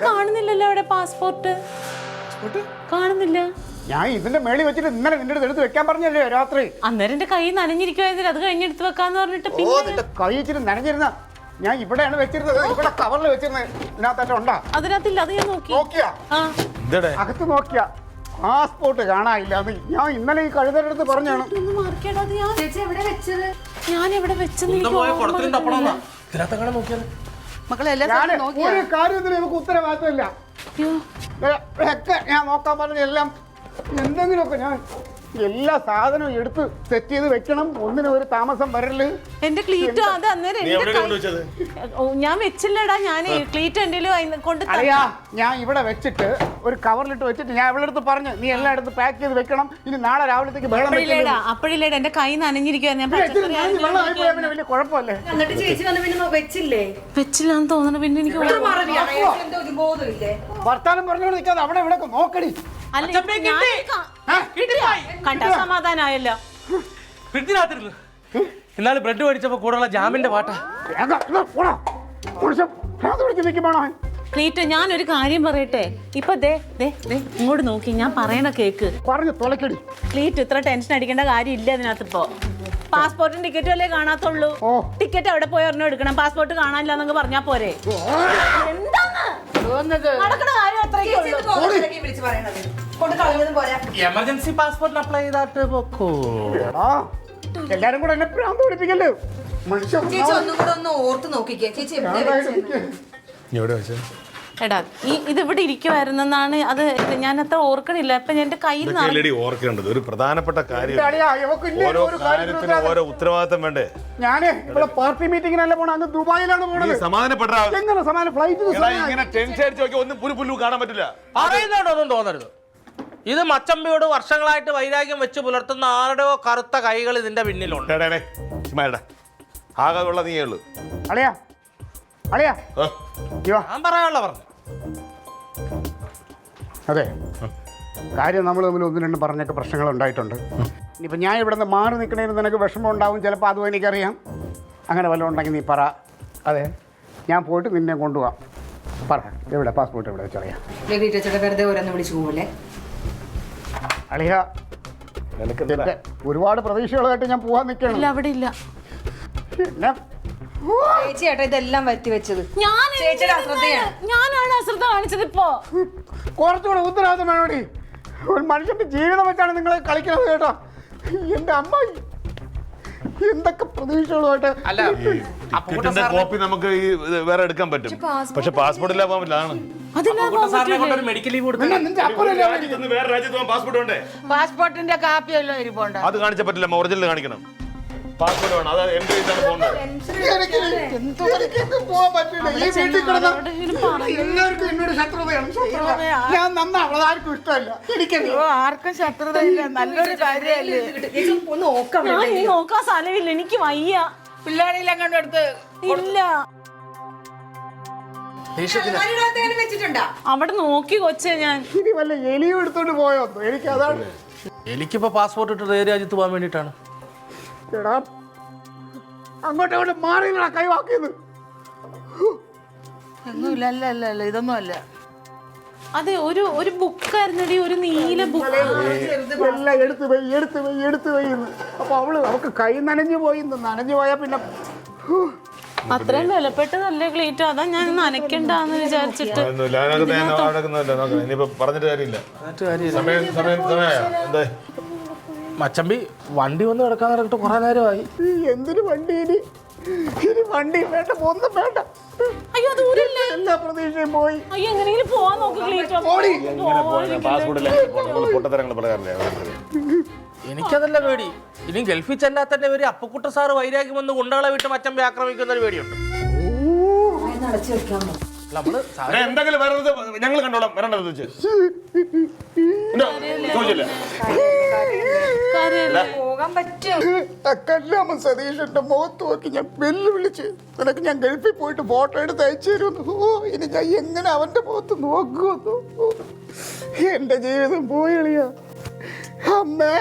കാണുന്നില്ലല്ലോ അവിടെ പാസ്പോർട്ട് കാണുന്നില്ല. ഞാൻ ഇതിന്റെ മേളിൽ വെച്ചിട്ട് ഇന്നലെ നിന്റെ അടുത്ത് എടുത്ത് വെക്കാൻ പറഞ്ഞല്ലേ രാത്രി. അന്നേരം എന്റെ കൈ നനഞ്ഞിരിക്കുവായിരുന്നു, അത് കഴിഞ്ഞെടുത്ത് വെക്കാന്ന് പറഞ്ഞിട്ട് നിന്റെ കൈ ഇച്ചിരി നനഞ്ഞിരുന്ന ഞാൻ ഇവിടെയാണ് വെച്ചിരുന്നത്. ഇവിടെ കവറിൽ വെച്ചിരുന്നത് ഇതിനകത്തൊക്കെ ഉണ്ടാ? അതിനകത്തില്ല, അത് ഞാൻ നോക്കിയാ അകത്ത് നോക്കിയാ പാസ്പോർട്ട് കാണാനില്ല. അത് ഞാൻ ഇന്നലെ ഈ കഴുതടുത്ത് പറഞ്ഞാണ്. ഞാൻ എവിടെ വെച്ചെന്ന് ഒരു കാര്യത്തിൽ നമുക്ക് ഉത്തരവാദിത്തമില്ല. ഞാൻ നോക്കാൻ പറഞ്ഞ എല്ലാം എന്തെങ്കിലുമൊക്കെ ഞാൻ എല്ലാ സാധനവും എടുത്ത് സെറ്റ് ചെയ്ത് വെക്കണം. ഒന്നിനും ഒരു താമസം വരല്. എന്റെ ക്ലീറ്റോ അത് അന്നേരം ഞാൻ വെച്ചില്ലടാ. ഞാൻ ക്ലീറ്റോ എന്റെ കൊണ്ട് ഞാൻ ഇവിടെ വെച്ചിട്ട് ഒരു കവറിലിട്ട് വെച്ചിട്ട് ഞാൻ ഇവിടെ അടുത്ത് പറഞ്ഞു നീ എല്ലാം എടുത്ത് പാക്ക് ചെയ്ത് വെക്കണം. ഇനി നാളെ രാവിലത്തേക്ക് അപ്പോഴില്ലേടാ എന്റെ കൈ നനഞ്ഞിരിക്കുവായിരുന്നു. വലിയ കുഴപ്പമല്ലേ? വെച്ചില്ലാന്ന് തോന്നണ. പിന്നെ എനിക്ക് വർത്താനം പറഞ്ഞോണ്ട് നിൽക്കാതെ അവിടെ ഇവിടെ നോക്കടി. കണ്ട സമാധാനായല്ലോ. എന്നാലും ബ്രെഡ് മേടിച്ചപ്പോ കൂടെയുള്ള ജാമിന്റെ പാട്ടാ. ക്ലീറ്റോ ഞാനൊരു കാര്യം പറയട്ടെ. ഇപ്പൊ ഇങ്ങോട്ട് നോക്കി ഞാൻ പറയണ കേക്ക്. പറഞ്ഞു തൊലക്കടി. ക്ലീറ്റോ ഇത്ര ടെൻഷൻ അടിക്കേണ്ട കാര്യം ഇല്ല അതിനകത്ത്. ഇപ്പൊ പാസ്പോർട്ടും ടിക്കറ്റും അല്ലേ കാണാത്തുള്ളൂ. ടിക്കറ്റ് അവിടെ പോയി ഒരെണ്ണം എടുക്കണം. പാസ്പോർട്ട് കാണാനില്ല എന്നൊക്കെ പറഞ്ഞാ പോരെ. എന്താണ് നടക്കണ കാര്യം? എമർജൻസി പാസ്പോർട്ടിന് അപ്ലൈ ചെയ്തിട്ട് പോക്കോ. എല്ലാരും കൂടെ എന്നെ ഭ്രാന്ത് പിടിപ്പിക്കല്ലേ. എടാ ഇത് ഇവിടെ ഇരിക്കുവായിരുന്നാണ്. അത് ഞാൻ അത്ര ഓർക്കണില്ല. അപ്പൊ എന്റെ കയ്യിൽ ഓർക്കേണ്ടത് ഒരു പ്രധാനപ്പെട്ട കാര്യം. ഓരോ ഉത്തരവാദിത്തം വേണ്ടേ? ഞാന് ഇവിടെ പാർട്ടി മീറ്റിംഗിനല്ല പോണ. അന്ന് ദുബായിലാണ് പോണത്. സമാധാനപ്പെട്ട എങ്ങനെ സമാധാനം? ഫ്ലൈറ്റ് ഇങ്ങനെ ടെൻഷൻ അടിച്ച് നോക്കി ഒന്നും പുല്ലു കാണാൻ പറ്റില്ല. പറയുന്നോണ്ടൊന്നും തോന്നരുത്. ഇത് മച്ചമ്പിയോട് വർഷങ്ങളായിട്ട് വൈരാഗ്യം വെച്ച് പുലർത്തുന്ന ആരുടെയോ കറുത്ത കൈകൾ ഇതിന്റെ പിന്നിലുണ്ട്. ആകെ ഉള്ള നീയേ ഉള്ളൂ. അളിയാ അളിയാ ഞാൻ പറയാനുള്ള പറഞ്ഞു. അതെ കാര്യം നമ്മൾ തമ്മിൽ ഒന്ന് രണ്ട് പറഞ്ഞൊക്കെ പ്രശ്നങ്ങൾ ഉണ്ടായിട്ടുണ്ട്. ഇനിയിപ്പോൾ ഞാൻ ഇവിടെ നിന്ന് മാറി നിൽക്കണേന് നിനക്ക് വിഷമം ഉണ്ടാവും. ചിലപ്പോൾ അതും എനിക്കറിയാം. അങ്ങനെ വല്ലതും ഉണ്ടെങ്കിൽ നീ പറ. അതെ ഞാൻ പോയിട്ട് നിന്നെ കൊണ്ടുപോകാം. പറ എവിടെ പാസ്പോർട്ട് എവിടെ വെച്ചറിയാം. അളിയ ഒരുപാട് പ്രതീക്ഷകളായിട്ട് ഞാൻ പോകാൻ നിൽക്കണം. അവിടെ ഇല്ല. ചേച്ചിയേട്ടാ ഇതെല്ലാം വരുത്തി വെച്ചത് ഞാനാണ് അശ്രദ്ധ കാണിച്ചത്. ഇപ്പോ കുറച്ചുകൂടെ ഉത്തരവാദിത്തം വേണോടി. ഒരു മനുഷ്യന്റെ ജീവിതം വെച്ചാണ് നിങ്ങൾ കളിക്കുന്നത് കേട്ടോ. എന്റെ അമ്മ എന്തൊക്കെ പ്രതീക്ഷകളുമായിട്ട്. കോപ്പി നമുക്ക് വേറെ എടുക്കാൻ പറ്റും. പക്ഷെ പാസ്പോർട്ട് ഇല്ലാതെ പോകാൻ പറ്റില്ല. മെഡിക്കൽ ലീവ് വേറെ രാജ്യത്ത് പോകാൻ പാസ്പോർട്ട് വേണ്ടേ? പാസ്പോർട്ടിന്റെ കാപ്പി എല്ലാം ഇരിപ്പുണ്ട്. അത് കാണിച്ചാൽ പറ്റില്ല. ഒറിജിനൽ കാണിക്കണം. പാസ്പോർട്ട് വേണം. അത് എൻട്രി ചെയ്താണ് പോകുന്നത്. പോകാൻ പറ്റില്ല. ഈ വീട്ടിൽ കിടന്ന എല്ലാവർക്കും എന്നോട് ശത്രുതയാണ്. ഞാൻ നന്നാവത് ആർക്കും ഇഷ്ടമല്ല. ആർക്കും ശത്രുതയില്ല. നല്ലൊരു കാര്യമല്ലേ. നോക്കാൻ സ്ഥലമില്ല. എനിക്ക് വയ്യ. പിള്ളേരെല്ലാം കണ്ടെടുത്ത് ഇല്ല. അവിടെ നോക്കി കൊച്ചേ ഞാൻ. ഇനി വല്ല എലിയും എടുത്തോണ്ട് പോയോ? എനിക്ക് അതാണ്. എനിക്കിപ്പോ പാസ്പോർട്ട് ഇട്ട് ഏത് രാജ്യത്ത് പോകാൻ വേണ്ടിയിട്ടാണ്. എടാ അങ്ങോട്ട് അങ്ങോട്ട് മാറി കൈവാക്കിയത് ഒന്നുമില്ല. അല്ല ഇതൊന്നും അല്ല. അതെ ഒരു ബുക്കായിരുന്നടി. ഒരു നീല ബുക്ക്. എല്ലാം എടുത്ത് വെയ്യുന്നു. അപ്പൊ അവൾക്ക് കൈ നനഞ്ഞു പോയി. നനഞ്ഞു പോയാ പിന്നെ അത്രയും വിലപ്പെട്ടതല്ലേ ക്ലീറ്റോ. അതാ ഞാൻ നനയ്ക്കണ്ടെന്ന് വിചാരിച്ചിട്ട്. പറഞ്ഞിട്ട് കാര്യമില്ല. മച്ചമ്പി വണ്ടി വന്ന് കിടക്കാൻ നടക്കിട്ട് കുറെ നേരമായി. എന്തിനു വണ്ടി? ഇനി വണ്ടി വേണ്ട, ഒന്നും വേണ്ട. അയ്യോ ദൂരല്ലേ. എല്ലാ പ്രതീക്ഷയും പോയി. അയ്യോ എങ്ങനെയെങ്കിലും പോവാൻ നോക്ക് ക്ലീറ്റോ. എനിക്കതല്ല പേടി. ഇനി ഗൾഫിൽ ചെല്ലാത്തന്നെ പേര് അപ്പക്കുട്ട സാറ് വൈരാഗ്യം വന്ന് ഗുണ്ടകളെ വിട്ട് മച്ചമ്പി ആക്രമിക്കുന്ന ഒരു പേടിയുണ്ട്. എന്തെങ്കിലും ഞങ്ങൾ കണ്ടോളാം. വരേണ്ടത് പോകാൻ പറ്റും. കല്ലാമൻ സതീഷന്റെ മുഖത്ത് നോക്കി ഞാൻ വെല്ലുവിളിച്ച് നിനക്ക് ഞാൻ ഗൾഫിൽ പോയിട്ട് ഫോട്ടോ എടുത്ത് അയച്ചു തരുമെന്ന്. ഇനി ഞാൻ എങ്ങനെ അവന്റെ മുഖത്ത് നോക്കുമെന്നു. എന്റെ ജീവിതം പോയി. അമ്മേ